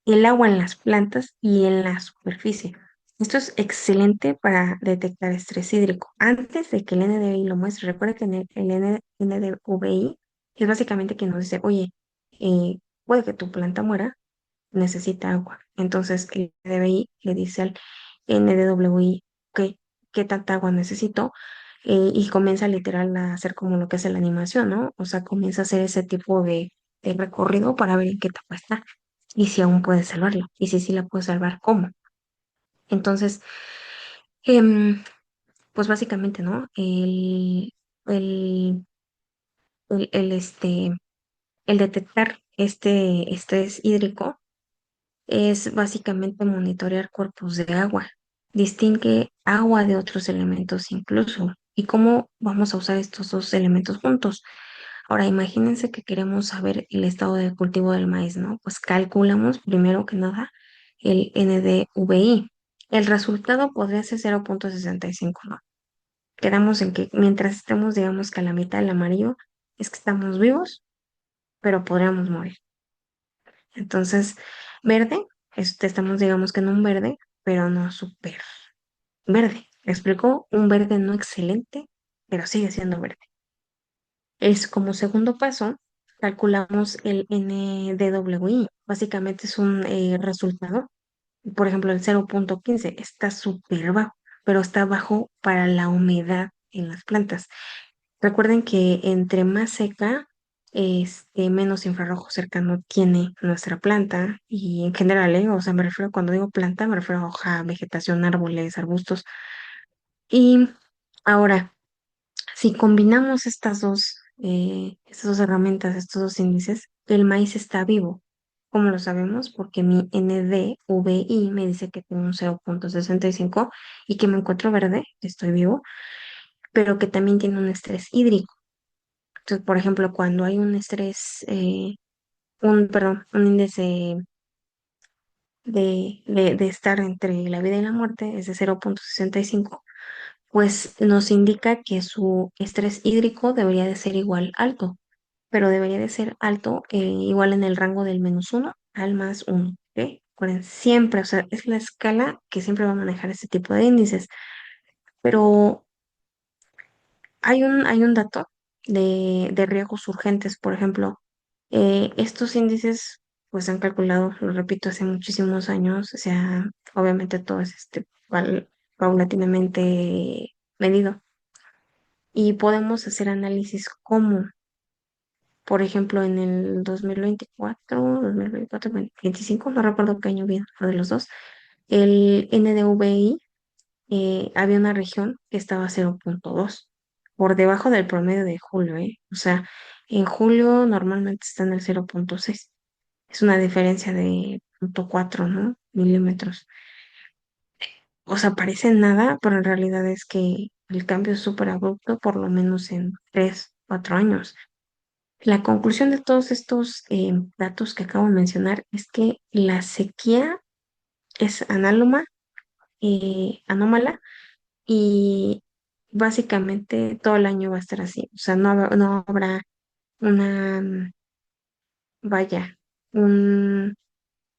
el agua en las plantas y en la superficie. Esto es excelente para detectar estrés hídrico. Antes de que el NDVI lo muestre, recuerda que el NDVI es básicamente que nos dice, oye, eh, puede que tu planta muera, necesita agua. Entonces el NDVI le dice al NDWI, ok, ¿qué tanta agua necesito? Y comienza literal a hacer como lo que es la animación, ¿no? O sea, comienza a hacer ese tipo de recorrido para ver en qué etapa está y si aún puede salvarla y si sí la puede salvar, ¿cómo? Entonces, em, pues básicamente, ¿no? El, este, el detectar este estrés hídrico es básicamente monitorear cuerpos de agua. Distingue agua de otros elementos incluso. ¿Y cómo vamos a usar estos dos elementos juntos? Ahora, imagínense que queremos saber el estado de cultivo del maíz, ¿no? Pues calculamos primero que nada el NDVI. El resultado podría ser 0,65, ¿no? Quedamos en que mientras estemos, digamos que a la mitad del amarillo, es que estamos vivos, pero podríamos morir. Entonces, verde, estamos digamos que en un verde, pero no súper verde. ¿Me explico? Un verde no excelente, pero sigue siendo verde. Es como segundo paso, calculamos el NDWI. Básicamente es un resultado. Por ejemplo, el 0,15 está súper bajo, pero está bajo para la humedad en las plantas. Recuerden que entre más seca, menos infrarrojo cercano tiene nuestra planta y en general, ¿eh? O sea, me refiero, cuando digo planta, me refiero a hoja, vegetación, árboles, arbustos. Y ahora, si combinamos estas dos herramientas, estos dos índices, el maíz está vivo. ¿Cómo lo sabemos? Porque mi NDVI me dice que tengo un 0,65 y que me encuentro verde, que estoy vivo, pero que también tiene un estrés hídrico. Entonces, por ejemplo, cuando hay un estrés, perdón, un índice de estar entre la vida y la muerte es de 0,65, pues nos indica que su estrés hídrico debería de ser igual alto, pero debería de ser alto igual en el rango del -1 al +1. ¿Ok? Recuerden, siempre, o sea, es la escala que siempre va a manejar este tipo de índices, pero hay un dato de riesgos urgentes, por ejemplo. Estos índices, pues se han calculado, lo repito, hace muchísimos años, o sea, obviamente todo es paulatinamente medido. Y podemos hacer análisis como, por ejemplo, en el 2024, 2025, no recuerdo qué año bien, fue de los dos, el NDVI, había una región que estaba a 0,2 por debajo del promedio de julio, ¿eh? O sea, en julio normalmente está en el 0,6. Es una diferencia de 0,4, ¿no? Milímetros. O sea, parece nada, pero en realidad es que el cambio es súper abrupto, por lo menos en 3, 4 años. La conclusión de todos estos datos que acabo de mencionar es que la sequía es anómala y básicamente todo el año va a estar así. O sea, no habrá una, vaya, un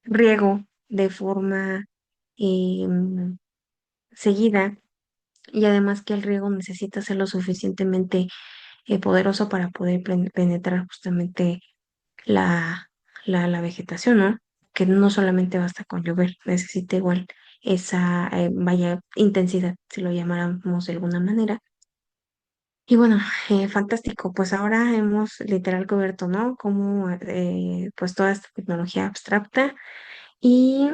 riego de forma em, seguida, y además que el riego necesita ser lo suficientemente poderoso para poder penetrar justamente la, la vegetación, ¿no? Que no solamente basta con llover, necesita igual esa, vaya, intensidad, si lo llamáramos de alguna manera. Y bueno, fantástico, pues ahora hemos literal cubierto, ¿no? Como pues toda esta tecnología abstracta y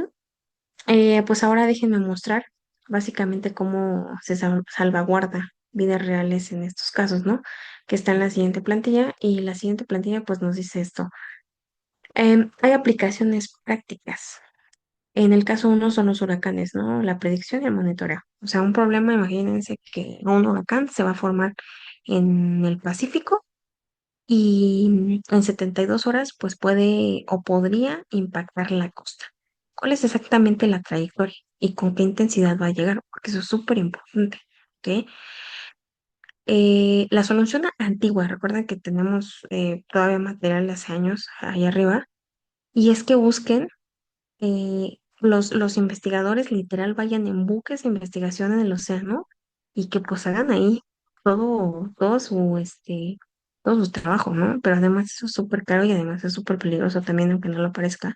pues ahora déjenme mostrar básicamente cómo se salvaguarda vidas reales en estos casos, ¿no? Que está en la siguiente plantilla y la siguiente plantilla pues nos dice esto. Hay aplicaciones prácticas. En el caso uno son los huracanes, ¿no? La predicción y el monitoreo. O sea, un problema, imagínense que un huracán se va a formar en el Pacífico y en 72 horas pues puede o podría impactar la costa. ¿Cuál es exactamente la trayectoria y con qué intensidad va a llegar? Porque eso es súper importante, ¿ok? La solución antigua, recuerden que tenemos todavía material de hace años ahí arriba, y es que busquen, los investigadores literal vayan en buques de investigación en el océano y que pues hagan ahí todo todo su trabajo, ¿no? Pero además eso es súper caro y además es súper peligroso también, aunque no lo parezca.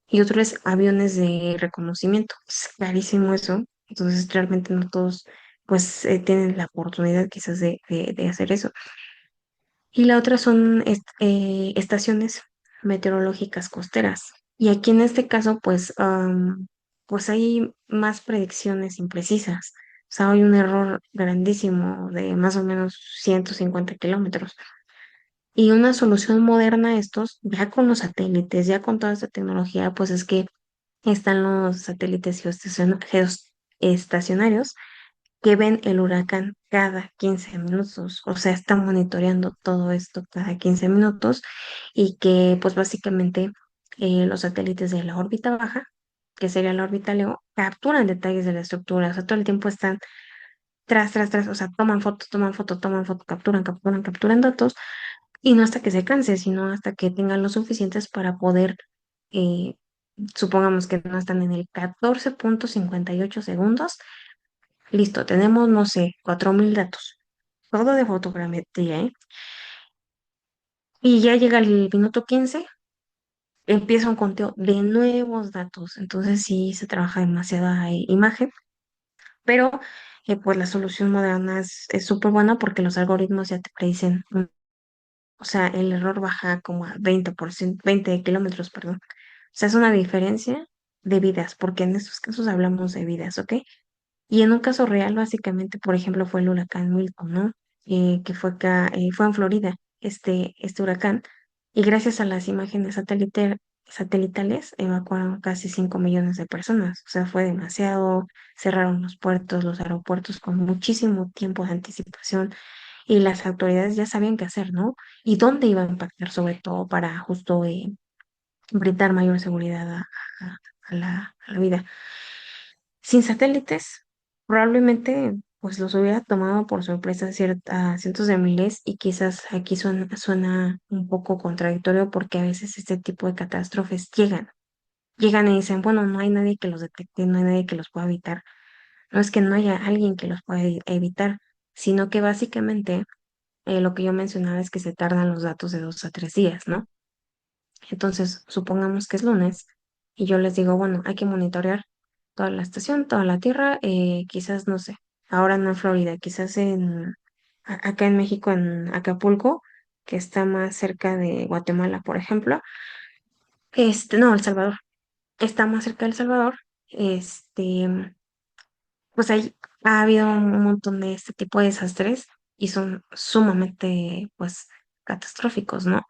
Y otro es aviones de reconocimiento. Es carísimo eso. Entonces realmente no todos pues tienen la oportunidad quizás de hacer eso. Y la otra son estaciones meteorológicas costeras. Y aquí en este caso, pues, pues hay más predicciones imprecisas. O sea, hay un error grandísimo de más o menos 150 kilómetros. Y una solución moderna a estos, ya con los satélites, ya con toda esta tecnología, pues es que están los satélites geoestacionarios que ven el huracán cada 15 minutos, o sea, están monitoreando todo esto cada 15 minutos y que pues básicamente los satélites de la órbita baja, que sería la órbita Leo, capturan detalles de la estructura, o sea, todo el tiempo están tras, o sea, toman foto, toman foto, toman foto, capturan datos y no hasta que se canse, sino hasta que tengan lo suficientes para poder, eh, supongamos que no están en el 14,58 segundos. Listo, tenemos, no sé, 4.000 datos. Todo de fotogrametría, ¿eh? Y ya llega el minuto 15, empieza un conteo de nuevos datos. Entonces sí se trabaja demasiada imagen, pero pues la solución moderna es súper buena porque los algoritmos ya te predicen, o sea, el error baja como a 20%, 20 kilómetros, perdón. O sea, es una diferencia de vidas, porque en estos casos hablamos de vidas, ¿ok? Y en un caso real, básicamente, por ejemplo, fue el huracán Milton, ¿no? Que fue acá, fue en Florida, este huracán, y gracias a las imágenes satelitales evacuaron casi 5 millones de personas. O sea, fue demasiado, cerraron los puertos, los aeropuertos con muchísimo tiempo de anticipación, y las autoridades ya sabían qué hacer, ¿no? Y dónde iba a impactar, sobre todo para justo brindar mayor seguridad a la vida. Sin satélites, probablemente pues los hubiera tomado por sorpresa a cientos de miles, y quizás aquí suena un poco contradictorio porque a veces este tipo de catástrofes llegan y dicen, bueno, no hay nadie que los detecte, no hay nadie que los pueda evitar. No es que no haya alguien que los pueda evitar, sino que básicamente lo que yo mencionaba es que se tardan los datos de 2 a 3 días, ¿no? Entonces, supongamos que es lunes y yo les digo, bueno, hay que monitorear toda la estación, toda la tierra, quizás, no sé, ahora no en Florida, quizás acá en México, en Acapulco, que está más cerca de Guatemala, por ejemplo. No, El Salvador, está más cerca de El Salvador. Pues ahí ha habido un montón de este tipo de desastres y son sumamente, pues, catastróficos, ¿no?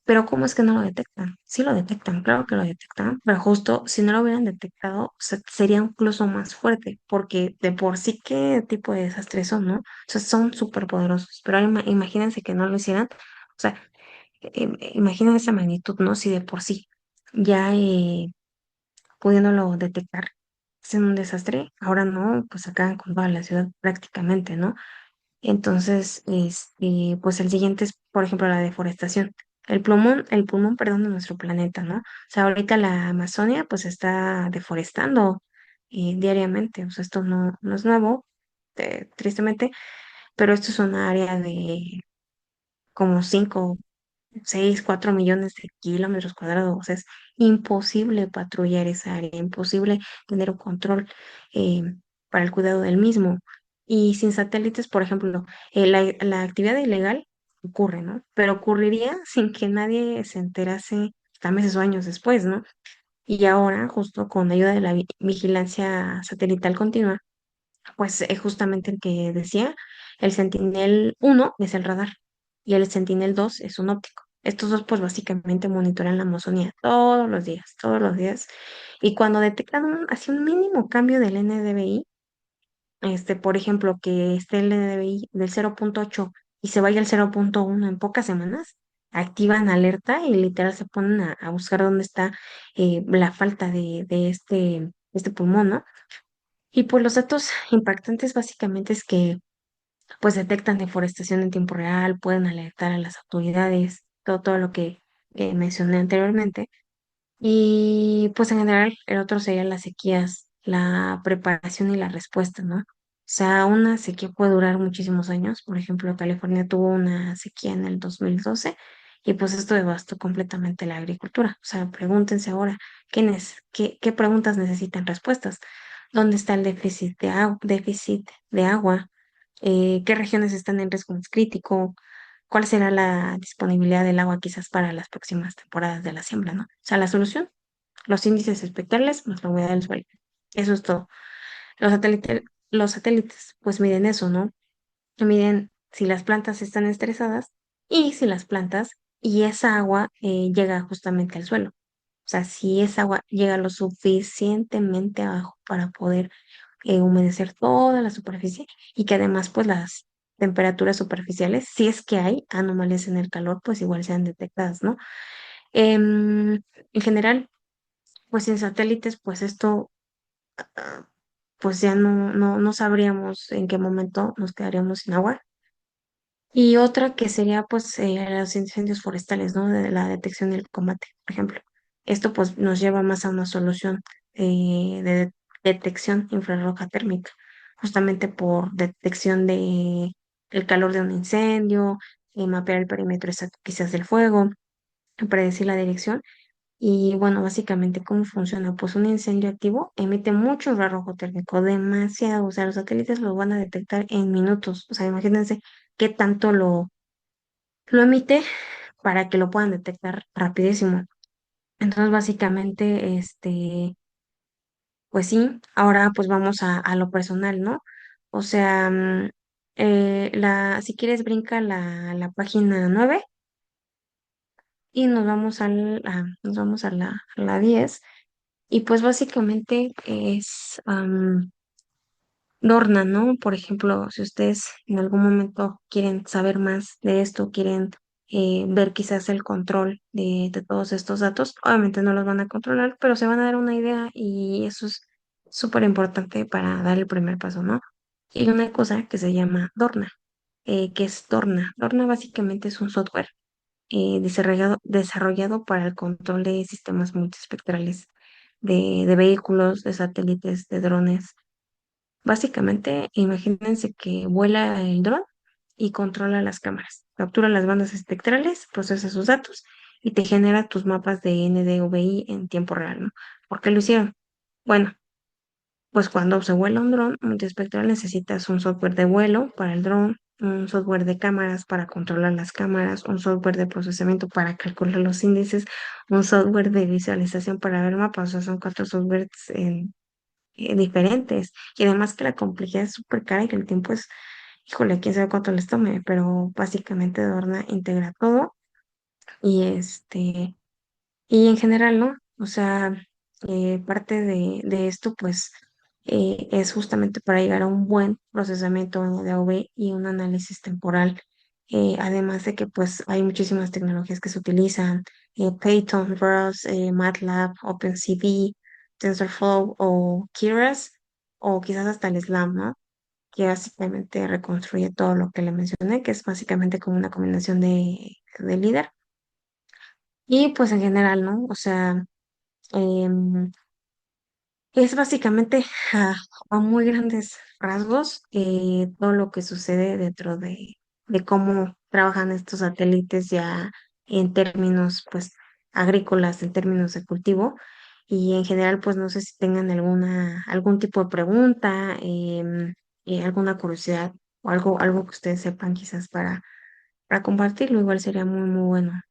Pero ¿cómo es que no lo detectan? Sí lo detectan, claro que lo detectan, pero justo si no lo hubieran detectado, sería incluso más fuerte, porque de por sí qué tipo de desastres son, ¿no? O sea, son súper poderosos, pero ahora imagínense que no lo hicieran, o sea, imaginen esa magnitud, ¿no? Si de por sí ya pudiéndolo detectar es un desastre, ahora no, pues acaban con toda la ciudad prácticamente, ¿no? Entonces, pues el siguiente es, por ejemplo, la deforestación. El pulmón, perdón, de nuestro planeta, ¿no? O sea, ahorita la Amazonia pues está deforestando diariamente. O sea, esto no es nuevo, tristemente, pero esto es una área de como 5, 6, 4 millones de kilómetros cuadrados. O sea, es imposible patrullar esa área, imposible tener un control eh, para el cuidado del mismo. Y sin satélites, por ejemplo, la actividad ilegal ocurre, ¿no? Pero ocurriría sin que nadie se enterase hasta meses o años después, ¿no? Y ahora, justo con ayuda de la vigilancia satelital continua, pues es justamente el que decía, el Sentinel-1 es el radar y el Sentinel-2 es un óptico. Estos dos pues básicamente monitorean la Amazonía todos los días. Y cuando detectan así un mínimo cambio del NDVI, por ejemplo, que esté el NDVI del 0.8 y se vaya al 0.1 en pocas semanas, activan alerta y literal se ponen a buscar dónde está la falta de este pulmón, ¿no? Y pues los datos impactantes básicamente es que pues detectan deforestación en tiempo real, pueden alertar a las autoridades, todo lo que mencioné anteriormente. Y pues en general el otro sería las sequías, la preparación y la respuesta, ¿no? O sea, una sequía puede durar muchísimos años. Por ejemplo, California tuvo una sequía en el 2012 y pues esto devastó completamente la agricultura. O sea, pregúntense ahora, ¿qué preguntas necesitan respuestas? ¿Dónde está el déficit de agua? ¿Qué regiones están en riesgo más crítico? ¿Cuál será la disponibilidad del agua quizás para las próximas temporadas de la siembra, ¿no? O sea, la solución, los índices espectrales más la humedad del suelo. Eso es todo. Los satélites, pues miden eso, ¿no? Miden si las plantas están estresadas y si las plantas y esa agua llega justamente al suelo. O sea, si esa agua llega lo suficientemente abajo para poder humedecer toda la superficie y que además pues las temperaturas superficiales, si es que hay anomalías en el calor, pues igual sean detectadas, ¿no? En general, pues sin satélites, pues esto, ah, pues ya no sabríamos en qué momento nos quedaríamos sin agua. Y otra que sería pues los incendios forestales, ¿no? De la detección y el combate, por ejemplo. Esto pues nos lleva más a una solución de detección infrarroja térmica, justamente por detección de el calor de un incendio, mapear el perímetro exacto quizás del fuego, predecir la dirección. Y bueno, básicamente, ¿cómo funciona? Pues un incendio activo emite mucho infrarrojo térmico, demasiado. O sea, los satélites lo van a detectar en minutos. O sea, imagínense qué tanto lo emite para que lo puedan detectar rapidísimo. Entonces, básicamente, pues sí, ahora pues vamos a lo personal, ¿no? O sea, si quieres brinca la página 9 y nos vamos a la 10 y pues básicamente es Dorna, ¿no? Por ejemplo, si ustedes en algún momento quieren saber más de esto, quieren ver quizás el control de todos estos datos, obviamente no los van a controlar, pero se van a dar una idea y eso es súper importante para dar el primer paso, ¿no? Y hay una cosa que se llama Dorna, que es Dorna. Dorna básicamente es un software desarrollado para el control de sistemas multiespectrales de vehículos, de satélites, de drones. Básicamente, imagínense que vuela el dron y controla las cámaras, captura las bandas espectrales, procesa sus datos y te genera tus mapas de NDVI en tiempo real, ¿no? ¿Por qué lo hicieron? Bueno, pues cuando se vuela un dron multiespectral necesitas un software de vuelo para el dron, un software de cámaras para controlar las cámaras, un software de procesamiento para calcular los índices, un software de visualización para ver mapas, o sea, son cuatro softwares diferentes. Y además que la complejidad es súper cara y que el tiempo es, híjole, quién sabe cuánto les tome, pero básicamente Dorna integra todo y y en general, ¿no? O sea, parte de esto, pues, es justamente para llegar a un buen procesamiento de AV y un análisis temporal. Además de que, pues, hay muchísimas tecnologías que se utilizan, Python, ROS, MATLAB, OpenCV, TensorFlow o Keras, o quizás hasta el SLAM, ¿no? Que básicamente reconstruye todo lo que le mencioné, que es básicamente como una combinación de líder. Y pues en general, ¿no? O sea, Em, es básicamente a muy grandes rasgos todo lo que sucede dentro de cómo trabajan estos satélites ya en términos pues agrícolas, en términos de cultivo. Y en general, pues no sé si tengan algún tipo de pregunta. alguna curiosidad o algo que ustedes sepan quizás para compartirlo, igual sería muy, muy bueno.